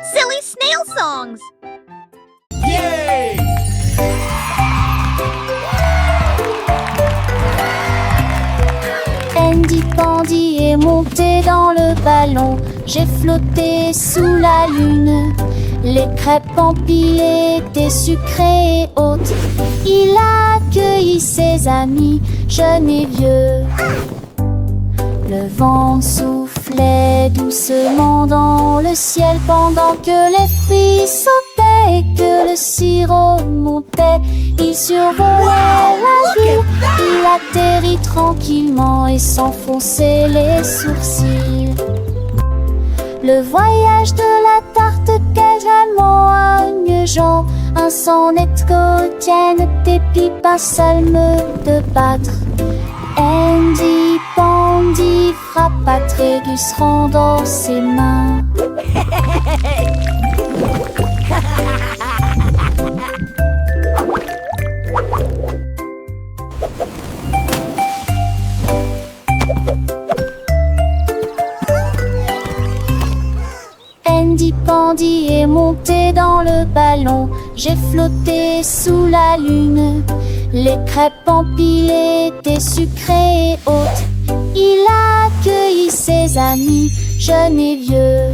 Silly snail songs! Yay! Andy Pandy est monté dans le ballon. J'ai flotté sous la lune. Les crêpes empilées étaient sucrées et hautes. Il a accueilli ses amis, jeunes et vieux. Le vent soufflait doucement dans le ciel pendant que les fruits sautaient et que le sirop montait. Il survolait la ville, il atterrit tranquillement et s'enfonçait les sourcils. Le voyage de la tarte quasiment agneugeant, un sonnet quotidien, des pipes, un salme de battre. Andy Pandy frappa Trégus dans ses mains. Andy Pandy est monté dans le ballon. J'ai flotté sous la lune. Les crêpes empilées étaient sucrées et hautes. Il a accueilli ses amis, jeunes et vieux.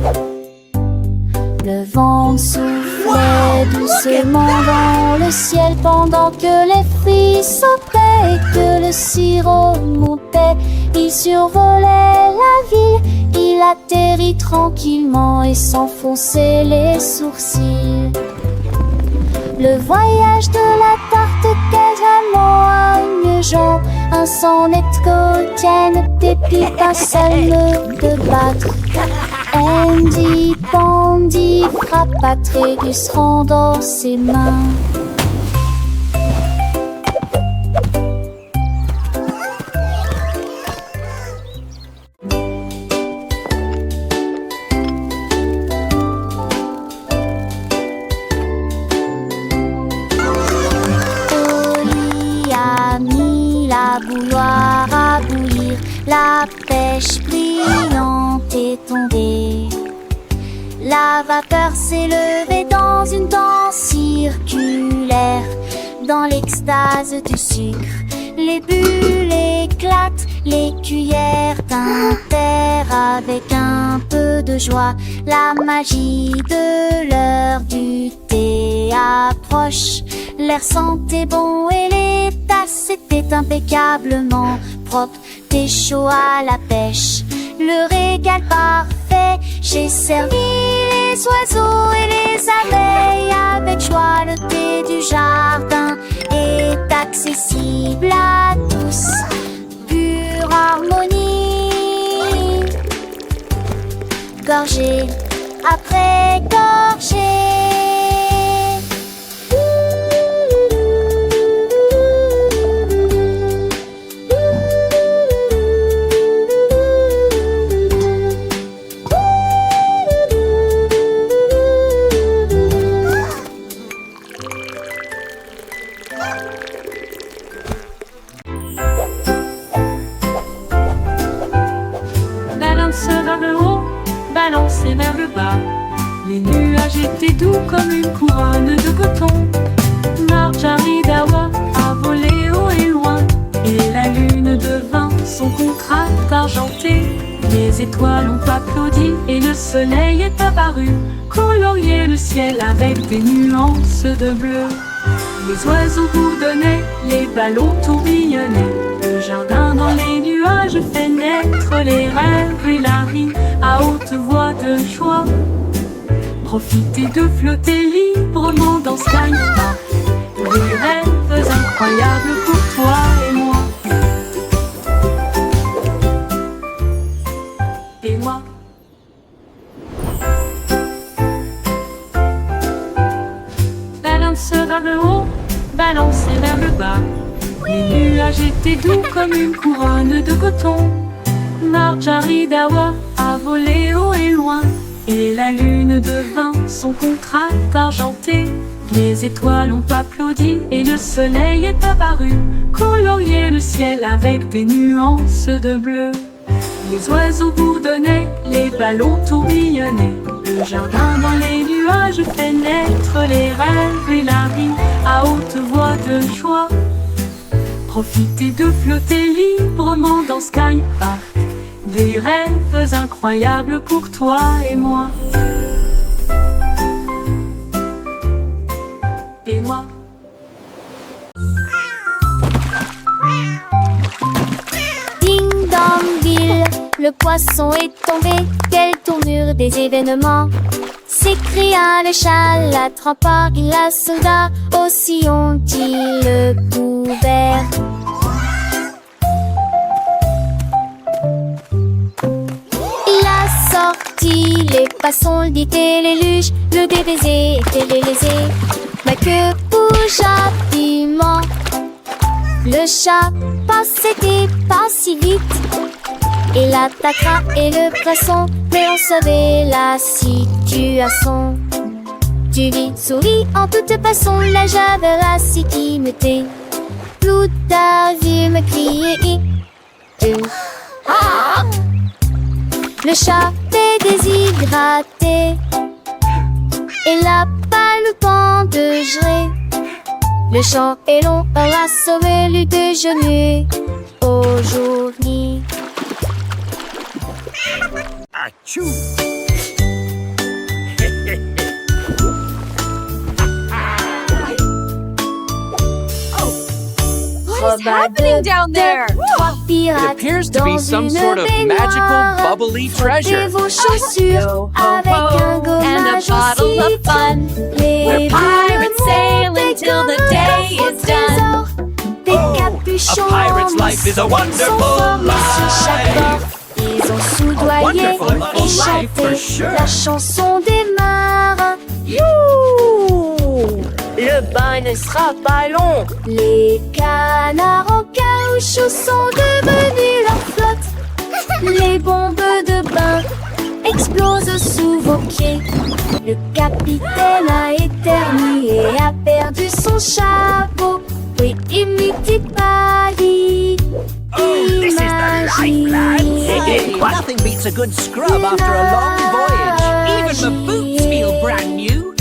Le vent soufflait doucement dans le ciel pendant que les fruits sautaient et que le sirop montait. Il survolait la ville, il atterrit tranquillement et s'enfonçait les sourcils. Le voyage de la tarte quasiment agneugeant, un sonnet quotidien, des pipes, un salme de battre. Andy Pandy frappa Trégus dans ses mains. La bouilloire à bouillir, la pêche brillante est tombée. La vapeur s'est levée dans une danse circulaire. Dans l'extase du sucre, les bulles éclatent, les cuillères tintèrent avec un peu de joie. La magie de l'heure du thé approche. L'air sentait bon et les tasses étaient impeccablement propres. Thé chaud à la pêche, le régal parfait. J'ai servi les oiseaux et les abeilles avec joie. Le thé du jardin est accessible à tous. Pure harmonie, gorgée après gorgée. Balance vers le haut, balancez vers le bas. Les nuages étaient doux comme une couronne de coton. Marjorie Dawa a volé haut et loin, et la lune devint son contraste argenté. Les étoiles ont applaudi et le soleil est apparu, colorier le ciel avec des nuances de bleu. Les oiseaux bourdonnaient, les ballons tourbillonnaient. Le jardin dans les nuages fait naître les rêves et la rime à haute voix de joie. Profitez de flotter librement dans Skypark. Des rêves incroyables pour toi et moi. Et moi. Balance vers le haut, balancez vers le bas. Les nuages étaient doux comme une couronne de coton. Marjorie Dawa a volé haut et loin, et la lune devint son contraste argenté. Les étoiles ont applaudi et le soleil est apparu, colorier le ciel avec des nuances de bleu. Les oiseaux bourdonnaient, les ballons tourbillonnaient. Le jardin dans les nuages fait naître les rêves et la vie à haute voix de joie. Profitez de flotter librement dans Sky Park. Des rêves incroyables pour toi et moi. Et moi. Ding dong ville, le poisson est tombé. Quelle tournure des événements! S'écria le chat, l'attrapant, il la soldat. Aussi ont-ils le couvert. Il a sorti les poissons, le dit et les luges. Le DBZ était délaisé, mais que bouge rapidement. Le chat passait pas si vite. Il attaquera et le poisson, mais on savait la situation. Tu vis, souris en toute façon, la javera si qui me tait. Tout a vu me crier. Le chat est déshydraté. Il n'a pas le temps de gérer. Le champ est long, on a sauvé le déjeuner aujourd'hui. Achou! What is happening down there? It appears to be some sort of magical, bubbly treasure. Vos chaussures avec un and a gommage bottle aussi of fun. Les We're pirates sailing till the day is done. Des capuchons A pirate's life is a wonderful sur chaque bord. Ils ont soudoyé wonderful et life for chanté sure. la chanson des marins. Le bain ne sera pas long. Les canards en caoutchouc sont devenus leur flotte. Les bombes de bain explosent sous vos pieds. Le capitaine a éternué et a perdu son chapeau. Oui, imite pas dit. This is the life, lads. Nothing beats a good scrub after a long voyage. Even the boots feel brand new.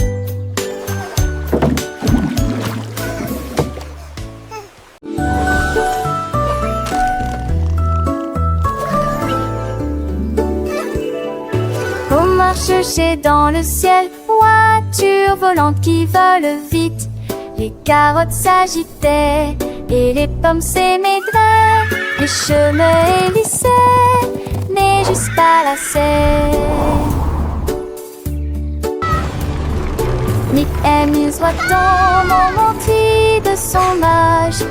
On marche chez dans le ciel, voiture volante qui vole vite. Les carottes s'agitaient et les pommes s'émaidraient. Les chemins hélissaient, mais juste pas la serre. Nick amuse voit-on montrer de son âge.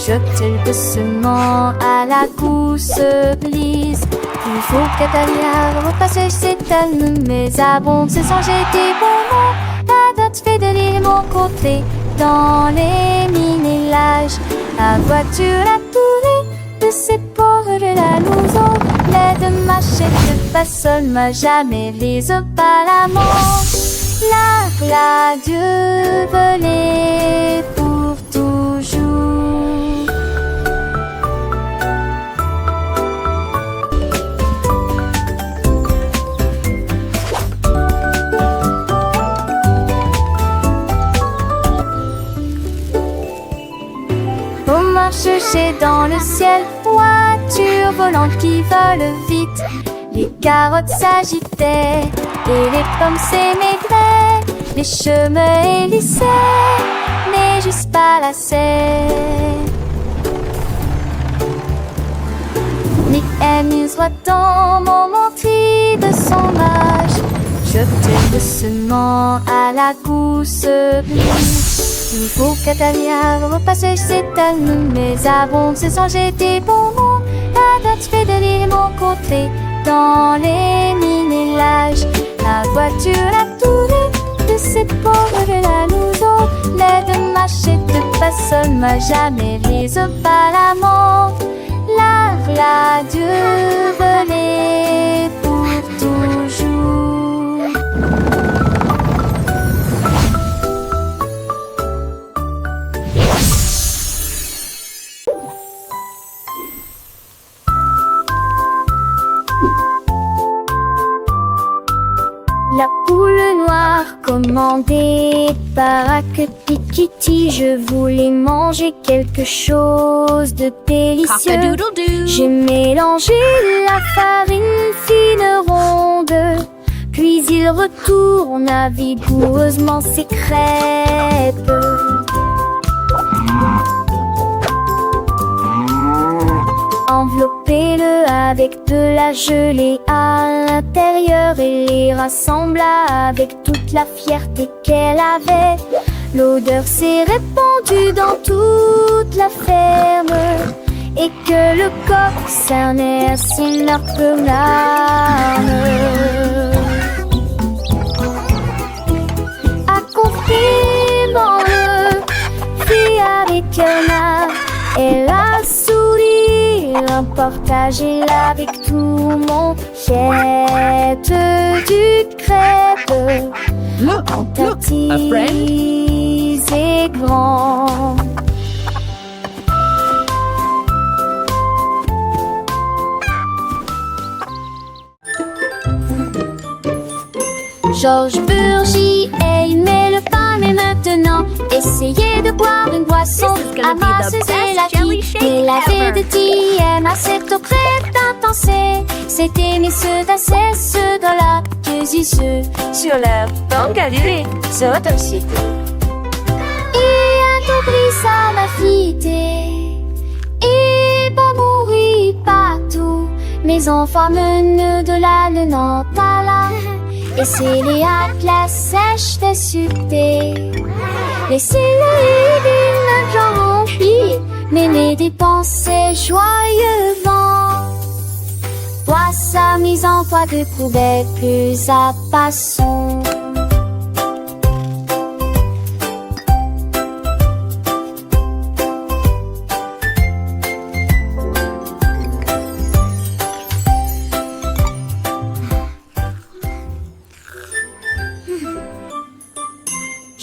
Jette-t-il doucement à la gousse glisse. Il faut qu'Atalia repasse ses calmes, mais abonde se sont jetés bonbons. La date fait de l'île mon côté, dans les mini-lages. La voiture a tourné de ses pauvres la louson. L'aide machette pas seule, m'a jamais lise pas la manche. La Dieu volée pour toujours. On marche chez dans le ciel, voiture volante qui vole vite. Les carottes s'agitaient et les pommes s'émaidraient. Les chemins hélissaient, mais juste pas la serre. Nick amuse voit-on montrer de son âge. Jette doucement à la gousse glisse. Il faut qu'Atalia repasse ses talons, mais abonde se sont jetés bonbons. La date fait de l'île mon côté, dans les mini-lages. La voiture a tourné de ses pauvres la louson. L'aide machette pas seule, m'a jamais lise pas la mort. La Dieu volée pour toujours. La poule noire commandée par Kitty, je voulais manger quelque chose de délicieux. Cock-a-doodle-doo. J'ai mélangé la farine fine ronde, puis il retourne vigoureusement ses crêpes. Enveloppez-le avec de la gelée à l'intérieur et les rassembla avec toute la fierté qu'elle avait. L'odeur s'est répandue dans toute la ferme et que le coq cernait à son large larmes. Accompagnement-le fit avec un art et la sourire, partagez-la avec tout mon jette du crêpe. Look, En look, a friend. petits et grands. Georges Burgy aimait le pain, mais maintenant essayez de boire une boisson This is gonna be the amasseuse best et la jelly qui shake et la ever. de TM à cette eau crête intense. C'était mes ceux d'assez ceux dans la ceux Sur la banque à durée, c'est un site. et un compris ça m'a fité et pas mourir partout. Mes enfants menent de la Nantes-à-la et c'est les la sèche de sucté. Laissez-les d'une genre remplie, mais les dépenser joyeusement. Vois sa mise en foi de poubelle plus à passons.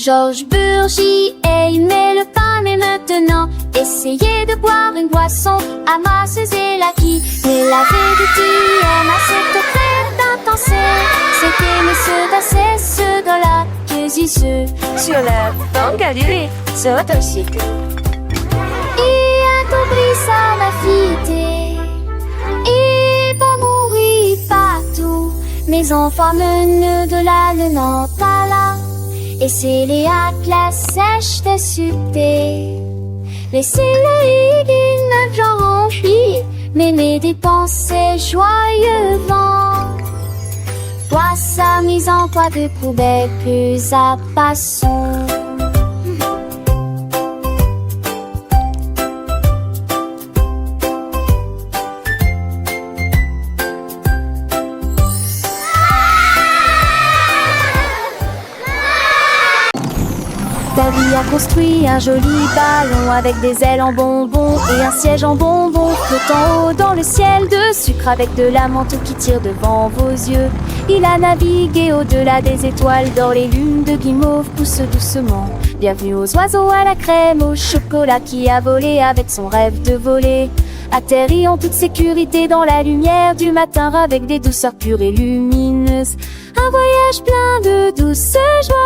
Georges Burgy aimait le pain, mais maintenant essayez de boire une boisson amasseuse et la qui mais la de TM à cette crête intense. C'était monsieur d'assez ceux dans la ceux Sur la banque à durée, c'est un site. et un compris ça m'a fité et pas mourir partout. Mes enfants menent de la Nantes-à-la et c'est les la sèche de sucté. Laissez-les d'une genre remplie, mais les dépenser joyeusement. Vois sa mise en poids de poubelle plus à passons. Davy a construit un joli ballon avec des ailes en bonbons et un siège en bonbons flottant haut dans le ciel de sucre avec de la menthe qui tire devant vos yeux. Il a navigué au-delà des étoiles d'or, les lunes de guimauve poussent doucement. Bienvenue aux oiseaux à la crème, au chocolat qui a volé avec son rêve de voler. Atterri en toute sécurité dans la lumière du matin avec des douceurs pures et lumineuses. Un voyage plein de douce joie.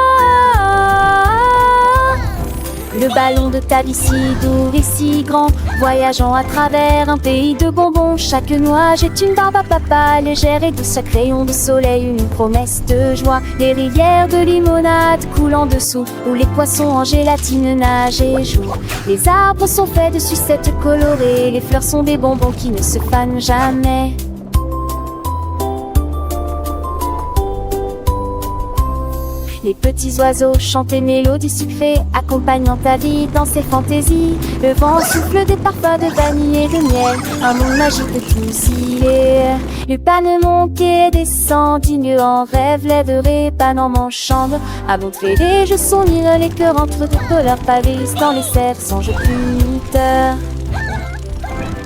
Le ballon de Tabby si doux et si grand, voyageant à travers un pays de bonbons. Chaque nuage est une barbe à papa, légère et douce, chaque rayon de soleil une promesse de joie. Les rivières de limonade coulent en dessous, où les poissons en gélatine nagent et jouent. Les arbres sont faits de sucettes colorées, les fleurs sont des bonbons qui ne se fanent jamais. Les petits oiseaux chantent des mélodies sucrées, accompagnant ta vie dans ses fantaisies. Le vent souffle des parfums de vanille et de miel, un monde magique de tous il est. Le panneau monte et descend, digne en rêve, lèverai pan en mon chambre. À montrer les jeux sourire, les cœurs entre de couleurs pavés dans les cerfs sans jeu puniteur.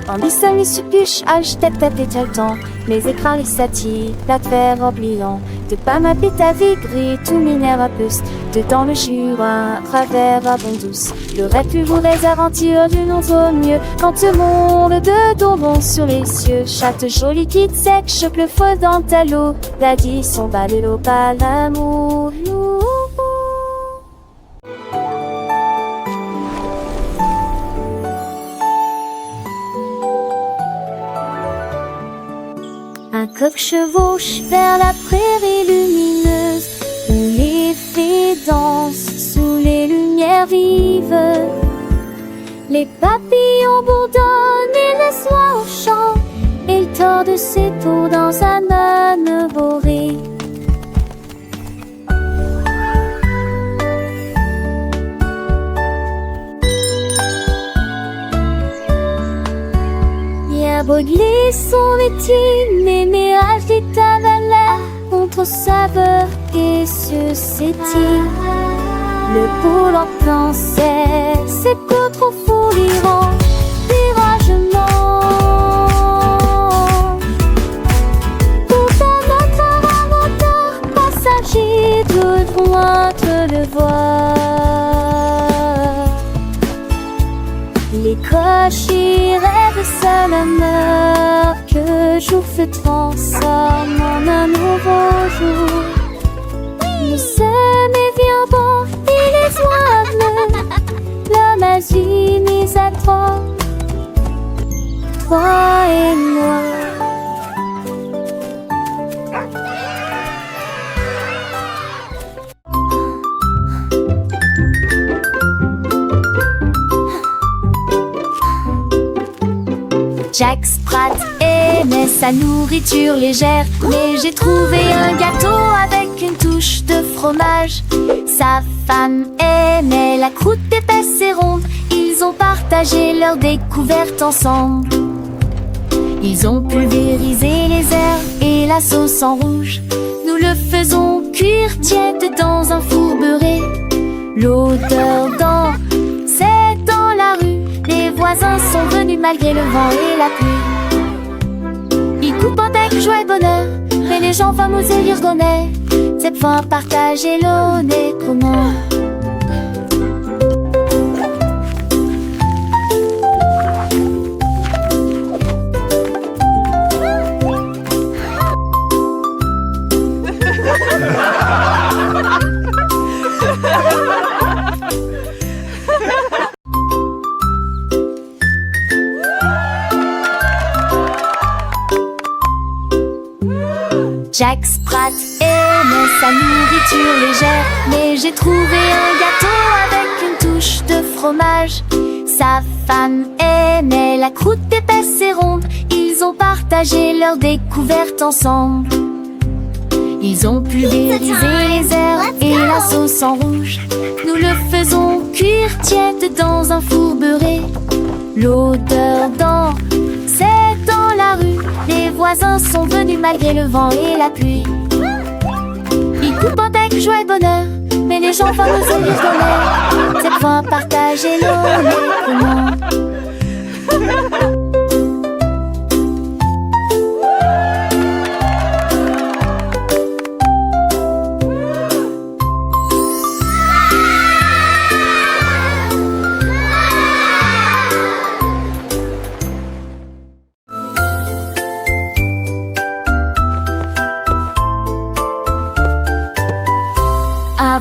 Tandis que les suppuches, tête et le temps, les écrans, les satis, la terre oubliant. De pas m'appeler ta vie gris, tout minérapus. Dedans le Jura, un travers à bon douce. Le rêve plus vous les aventures d'une autre mieux. Quand le monde de tombons sur les cieux. Chatte jolie quitte sec, chope le feu dans ta l'eau. Daddy son bas de l'eau, pas l'amour. Un coq chevauche vers la prairie lumineuse où les fées dansent sous les lumières vives. Les papillons bourdonnent et le soir chante et il tord ses peaux dans un âne boré. Baudelaire son métier, mes mirages d'éternel contre saveur et suscétile. Le pôle en pensait, c'est peu trop fou l'Iran, viragement. Pourtant notre inventeur passager devront te le voir. Les cochers rêvent seul honneur que jour se transforme en un nouveau jour. Nous sommes évidemment et les oies la magie mise à toi et moi. Jack Sprat aimait sa nourriture légère, mais j'ai trouvé un gâteau avec une touche de fromage. Sa femme aimait la croûte épaisse et ronde, ils ont partagé leur découverte ensemble. Ils ont pulvérisé les herbes et la sauce en rouge. Nous le faisons cuire tiède dans un four beurré. L'odeur dans, c'est dans la rue. Les voisins sont venus malgré le vent et la pluie. Ils coupent avec joie et bonheur, mais les gens fameux et lirgonais. Cette fois partager l'eau n'est comment. Jack Sprat aimait sa nourriture légère, mais j'ai trouvé un gâteau avec une touche de fromage. Sa femme aimait la croûte épaisse et ronde, ils ont partagé leur découverte ensemble. Ils ont pulvérisé les herbes et la sauce en rouge. Nous le faisons cuire tiède dans un four beurré. L'odeur dans, c'est dans la rue. Les voisins sont venus malgré le vent et la pluie. Ils coupent avec joie et bonheur, mais les gens fameux et lirgonais. Cette fois partager l'eau n'est comment.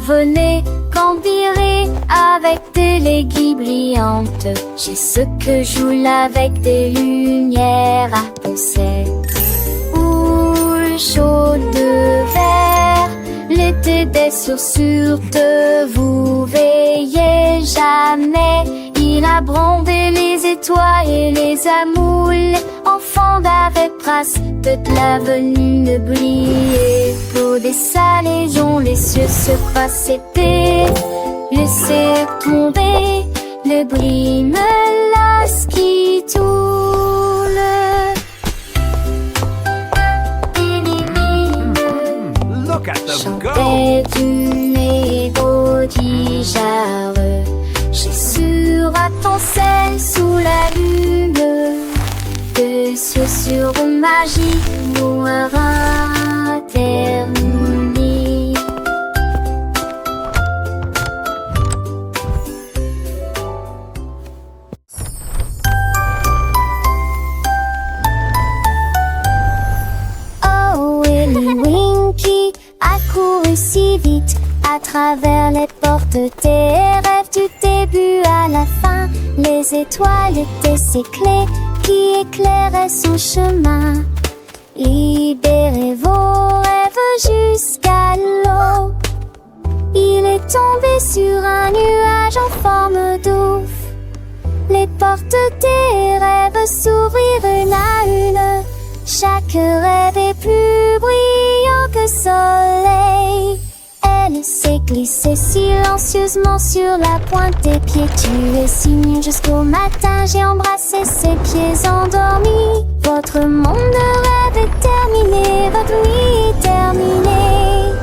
Venez campirer avec des léguilles brillantes. J'ai ce que joue avec des lumières à penser. Houle chaude de verre, l'été des sursures de vous veillez jamais. Il a brandé les étoiles et les amoules. Enfants d'avec trace de l'avenue ne briller. Pour des salés dont les cieux se passent été. Laissez tomber le bris me lasse qui tourne. Look at them go! Chantait du mélodie jarre. J'ai sur à ton sel sous la lune. De ce sur magie noire interne. couru si vite à travers les portes des rêves du début à la fin. Les étoiles étaient ses clés qui éclairaient son chemin. Libérez vos rêves jusqu'à l'eau. Il est tombé sur un nuage en forme d'ouf. Les portes des rêves s'ouvrirent une à une. Chaque rêve est plus brillant que soleil. Elle s'est glissée silencieusement sur la pointe des pieds. Tu es si mignon jusqu'au matin. J'ai embrassé ses pieds endormis. Votre monde de rêve est terminé. Votre nuit est terminée.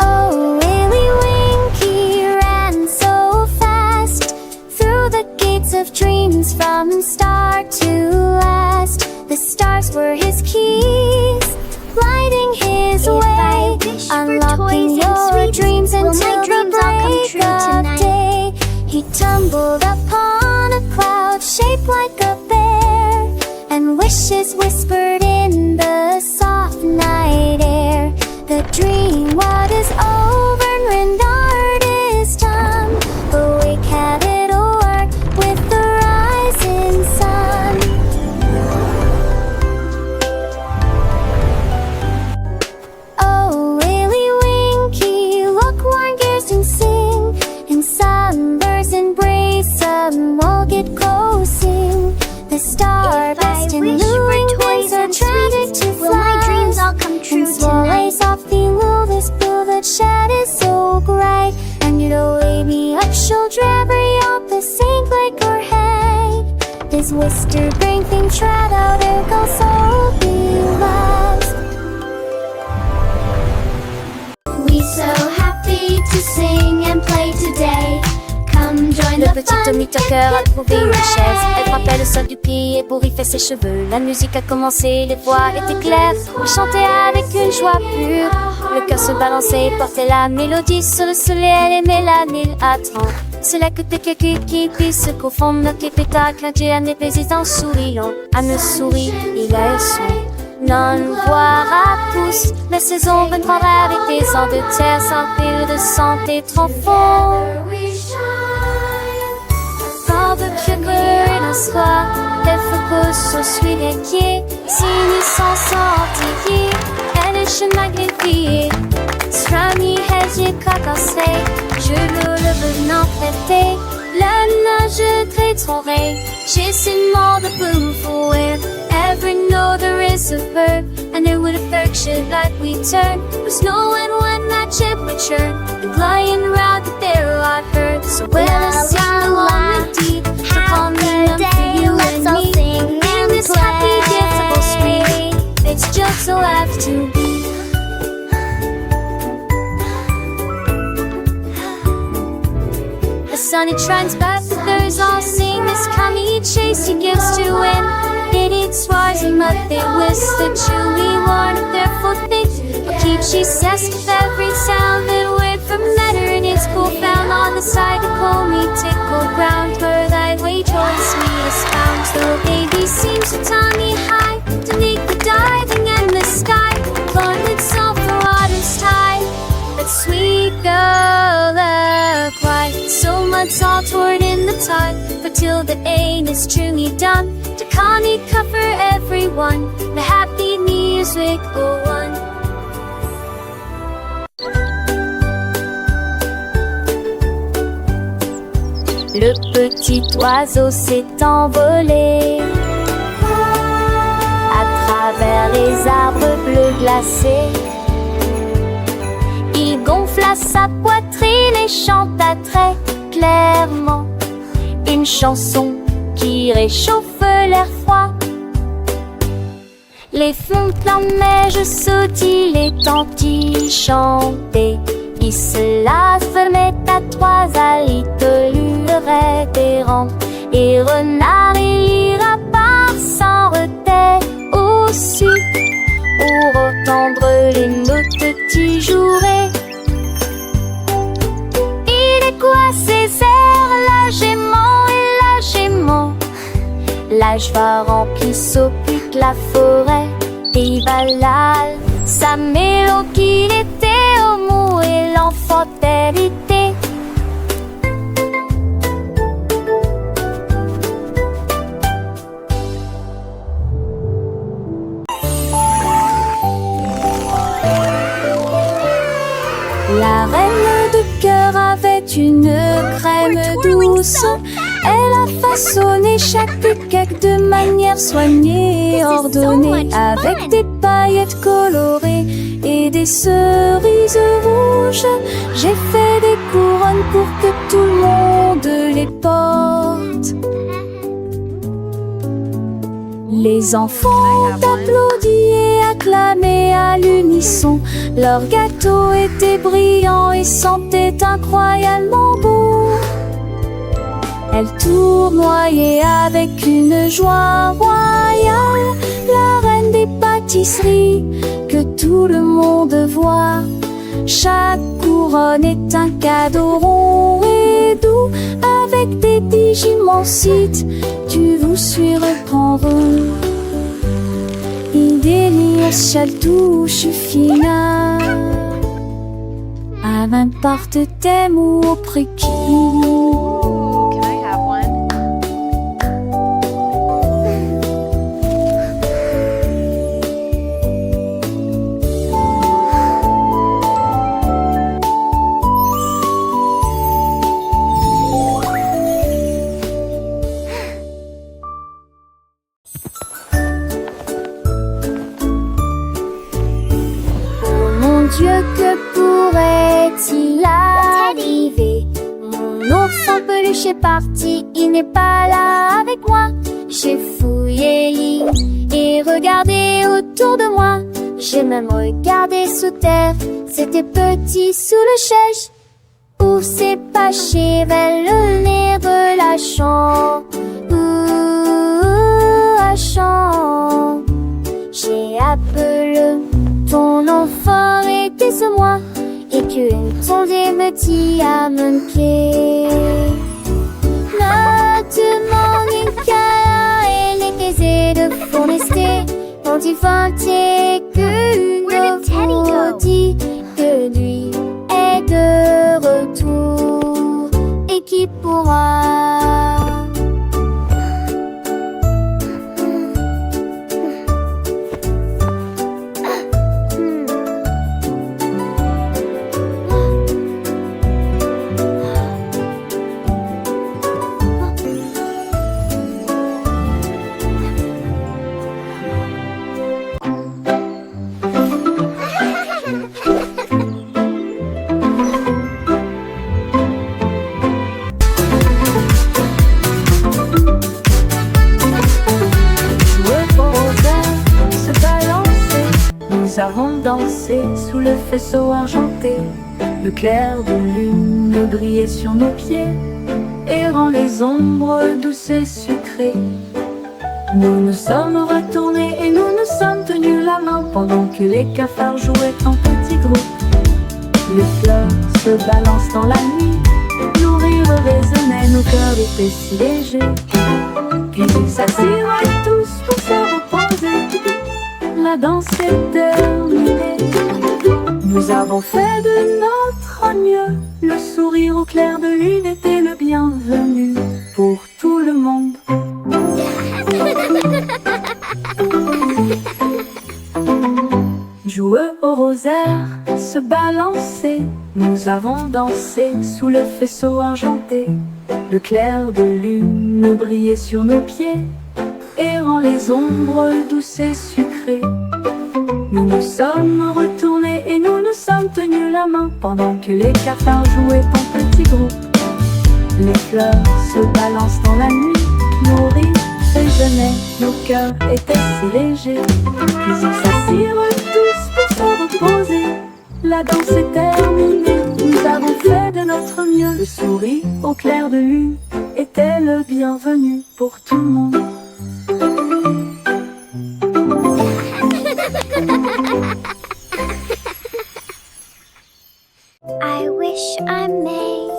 Oh, Willy Winky ran so fast through the gates of dreams from start to last. The stars were his keys, lighting his way, unlocking your dreams until the break of day. He tumbled upon a cloud shaped like a bear, and wishes whispered in the soft night air. The dream what is over and art is done. Awake, have it o'er with the rising sun. Oh, Willy Winky, look, warm gears and sing. In sunbursts embrace, some will get closing. The star-burst and luring wings are tragic to fly. Will my dreams all come true tonight? Softly lull this blue that shed is so bright. And it'll wake me up, she'll drabbery up the sink like her head. This whister brain thing trad out it goes so beloved. We so happy to sing and play today. Come join Le the petit fun, Tommy Tucker a trouvé une chaise. Elle frappait le sol du pied pour y faire ses cheveux. La musique a commencé, les voix étaient claires. Il chantait avec une joie pure. Le cœur se balançait et portait la mélodie. Sur le soleil, elle aimait la nuit attend. C'est là que t'es quelqu'un qui puisse se confondre. Notre spectacle, Dieu a n'est pas en souriant. Elle me sourit, il a un son. Non, voir à tous. La saison 23 avec des ans de terre, sans pile de santé trop fort. Sans de sugar in a square, elle focus sur celui qui signe sans sortir. Elle est chez magnifiée. Strami hedge cacassé, je le venant prêter. La nage très torrée, j'ai seulement de boom for it. Ever know there is a verb, and it would affection like we turn. Was knowing when that ship would churn, and flying around the there I heard. So well, I sing along with deep, to calm me down for you and me. In this happy, difficult street, it's just so have to be. The sun it shines back, the birds all sing. This commie chase he gives to win. It eats rising but they whisk the chewy one of their foot thing. But keep she says with every sound that word from letter in its cool found on the side to call me tickle ground. Where thy way choice me is found. So baby seems to tummy high to make the diving in the sky. Lord itself the water's tide. But sweet girl cry. So much all toward in the tide. For till the aim is truly done. To Connie cover everyone. The happy music go on. Le petit oiseau s'est envolé à travers les arbres bleus glacés. Il gonfla sa poitrine et chanta très clairement une chanson qui réchauffe l'air froid. Les fontes en neige sautillent, les tantilles chantaient. Il se la fermait à trois alitelures révérentes. Et renard et lapin s'en retaient aussi pour entendre les notes petits jouets. Il est quoi ces airs, la gémant et la gémant? L'âge va remplir s'occupe la forêt. Et Valal, sa mélodie était au mot et La reine de cœur avait une crème douce. Elle a façonné chaque cake de manière soignée, ordonnée, avec des paillettes colorées et des cerises rouges. J'ai fait des couronnes pour que tout le monde les porte. Les enfants applaudissaient et acclamaient à l'unisson. Leur gâteau était brillant et sentait incroyablement bon. Elle tournoyait avec une joie royale, la reine des pâtisseries que tout le monde voit. Chaque couronne est un cadeau rond et doux, avec des digimansites, tu vous suis reprendre. Il délire chaque touche fine, à n'importe thème ou au précis. Dieu, que pourrait-il arriver? Mon ours en peluche est parti, il n'est pas là avec moi. J'ai fouillé l'île et regardé autour de moi. J'ai même regardé sous terre, c'était petit sous le chèche. Où s'est caché vers le nez de la chambre? La chambre. J'ai appelé ton enfant était ce moi, et qu'une sondée me dit à mon pied. Ne demande qu'à elle est aisée de forester, quand il vantait qu'une vous dit que lui est de retour, et qui pourra Nous avons dansé sous le faisceau argenté. Le clair de lune brillait sur nos pieds, errant les ombres douces et sucrées. Nous nous sommes retournés et nous nous sommes tenus la main pendant que les cafards jouaient en petits groupes. Les fleurs se balancent dans la nuit, nos rires résonnaient, nos cœurs étaient si légers. Puis ils s'assirent tous pour se reposer. La danse est terminée. Nous avons fait de notre mieux. Le sourire au clair de lune était le bienvenu pour tout le monde. Joueux au rosaire, se balancer. Nous avons dansé sous le faisceau argenté. Le clair de lune brillait sur nos pieds, errant les ombres douces et sucrées. Nous nous sommes retournés et nous nous sommes tenus la main pendant que les cafards jouaient en petits groupes. Les fleurs se balancent dans la nuit, nos rires résonnaient, nos cœurs étaient si légers. Puis ils s'assirent tous pour se reposer. La danse est terminée, nous avons fait de notre mieux. Le sourire au clair de lune était le bienvenu pour tout le monde. I wish I may,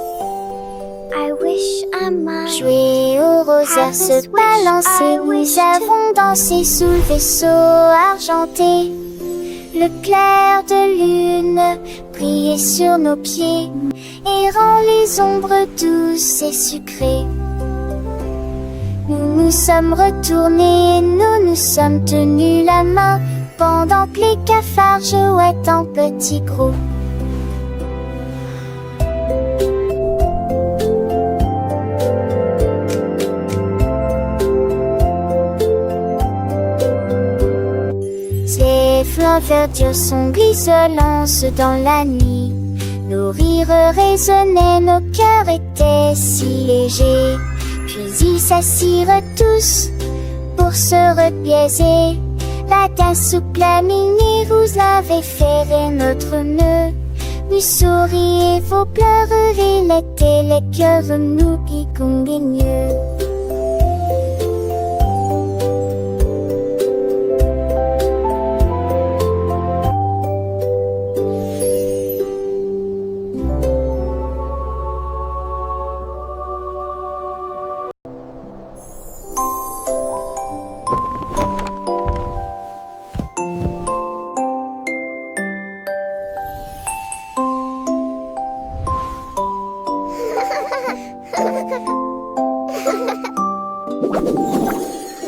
I wish I might. Jouer au rosaire, se balancer, nous avons dansé sous le vaisseau argenté. Le clair de lune brillait sur nos pieds, errant les ombres douces et sucrées. Nous nous sommes retournés, nous nous sommes tenus la main, pendant que les cafards jouaient en petits groupes. la verdure sombre isolance dans la nuit. Nos rires résonnaient, nos cœurs étaient si légers. Puis ils s'assirent tous pour se repiaiser. Latin souple à minuit, vous avez ferré notre nœud. Nous souriez vos pleurs, relaient les cœurs, nous qui convigneux.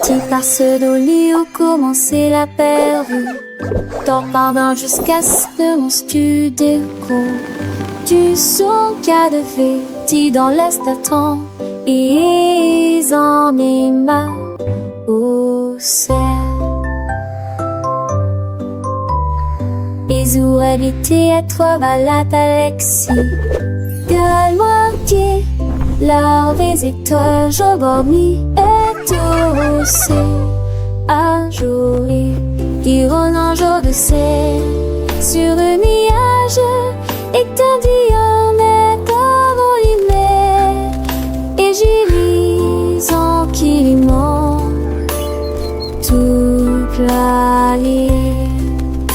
Tu passes au lit où commençait la période. T'en pardon jusqu'à ce que mon studio. Tu sens qu'à de fait, dans l'est attend. Et en est ma au ciel. Et où habiter à toi, balade Alexis. Gueule-moi qui larves et toi, je dormis. Et aussi un jour qui rôde un jour de ciel sur le nuage étendu en étant limé et j'y lis tranquillement toute la ligne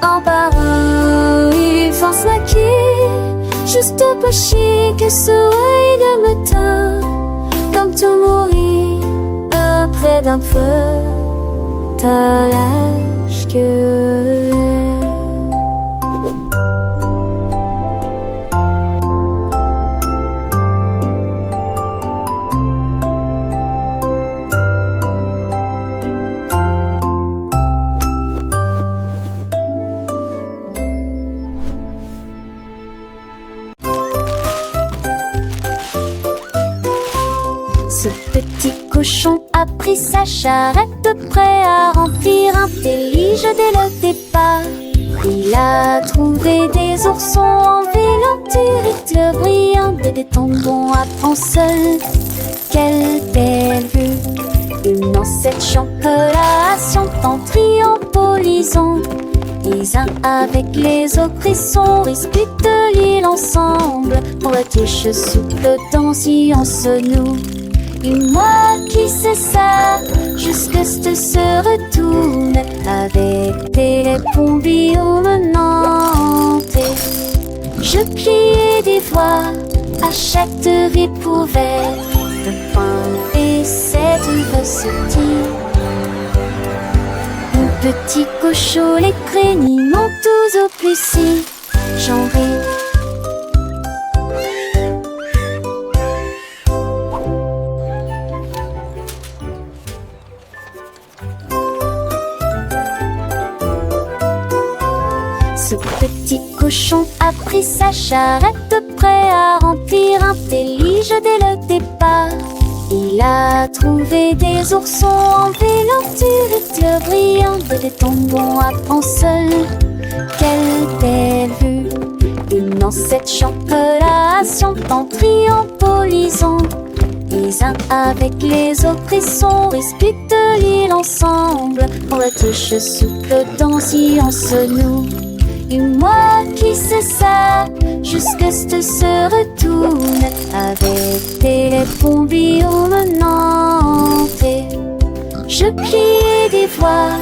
en parole il force la quille juste pas chier que soleil de matin comme tout mourir près d'un feu, t'as l'âge que ce petit cochon a pris sa charrette prêt à remplir un délige dès le départ. Il a trouvé des oursons en vélanture brillants et des tombons à pan seul. Quelle belle vue! Une ancêtre champelation en triompholisant. Les uns avec les autres ils sont disputent l'île ensemble. Pour la touche souple dans science nous. Et moi qui sais ça, jusque se retourne avec des pompiers menantés. Je pliais des voix à chaque ripouvert de pain et cette recetille. Mon petit cochon, les craigniments tous au plus si j'en ris. Ce petit cochon a pris sa charrette prêt à remplir un délige dès le départ. Il a trouvé des oursons en vélanture brillante et des tombons à pan seul. Quelle belle vue! Une ancêtre champelation en triompholisant. Les uns avec les autres ils sont disputent l'île ensemble. Pour la touche souple dans science nous. Et moi qui sais ça, jusque se retourne avec des pompiers menantés. Je pliais des voix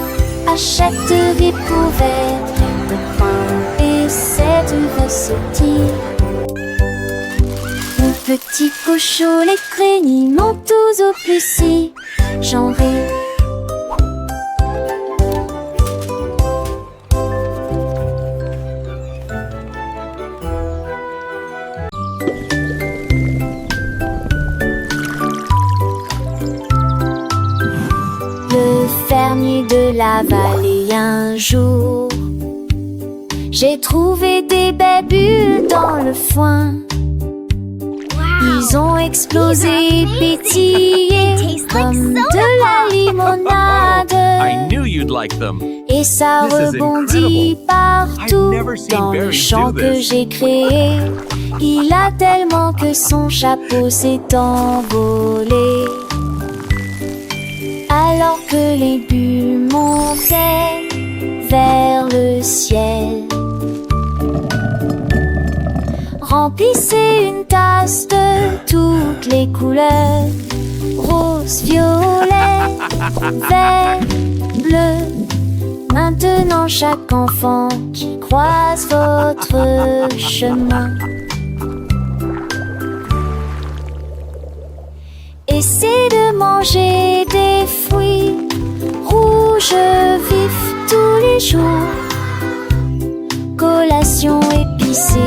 à chaque ripouvert de pain et cette recetille. Mon petit cochon, les craigniments tous au plus si j'en ris. De la vallée un jour, j'ai trouvé des belles bulles dans le foin. Ils ont explosé, pétillé comme de la limonade. I knew you'd like them. Et ça This is rebondit incredible. partout I've never seen dans le berries champ do que this. j'ai créé. Il a tellement que son chapeau s'est envolé. Alors que les bulles montaient vers le ciel. Remplissez une tasse de toutes les couleurs. Rose, violet, vert, bleu. Maintenant chaque enfant qui croise votre chemin essaie de manger des fruits rouges vifs tous les jours. Collation épicée